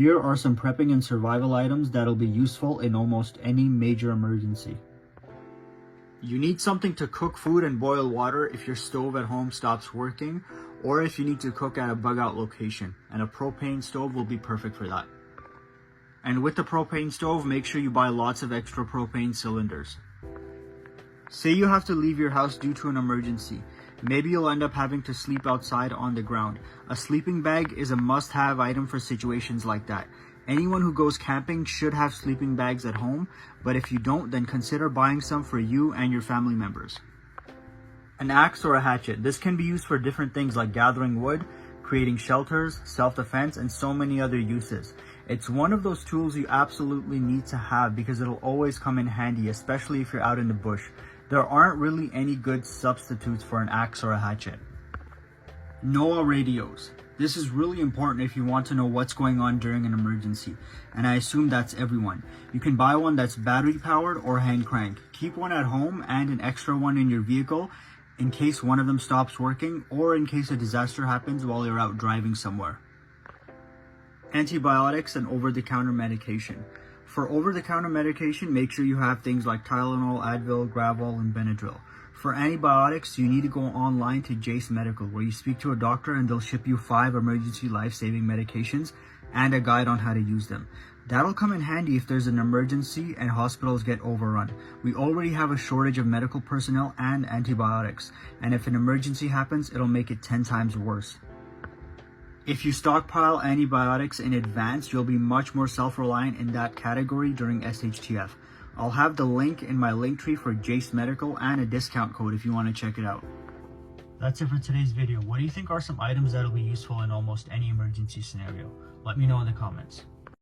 Here are some prepping and survival items that'll be useful in almost any major emergency. You need something to cook food and boil water if your stove at home stops working, or if you need to cook at a bug out location, and a propane stove will be perfect for that. And with the propane stove, make sure you buy lots of extra propane cylinders. Say you have to leave your house due to an emergency. Maybe you'll end up having to sleep outside on the ground. A sleeping bag is a must-have item for situations like that. Anyone who goes camping should have sleeping bags at home, but if you don't, then consider buying some for you and your family members. An axe or a hatchet. This can be used for different things like gathering wood, creating shelters, self-defense, and so many other uses. It's one of those tools you absolutely need to have because it'll always come in handy, especially if you're out in the bush. There aren't really any good substitutes for an axe or a hatchet. NOAA radios. This is really important if you want to know what's going on during an emergency, and I assume that's everyone. You can buy one that's battery powered or hand crank. Keep one at home and an extra one in your vehicle in case one of them stops working or in case a disaster happens while you're out driving somewhere. Antibiotics and over-the-counter medication. For over-the-counter medication, make sure you have things like Tylenol, Advil, Gravol, and Benadryl. For antibiotics, you need to go online to Jace Medical, where you speak to a doctor and they'll ship you 5 emergency life-saving medications and a guide on how to use them. That'll come in handy if there's an emergency and hospitals get overrun. We already have a shortage of medical personnel and antibiotics, and if an emergency happens, it'll make it 10 times worse. If you stockpile antibiotics in advance, you'll be much more self-reliant in that category during SHTF. I'll have the link in my link tree for Jace Medical and a discount code if you want to check it out. That's it for today's video. What do you think are some items that'll be useful in almost any emergency scenario? Let me know in the comments.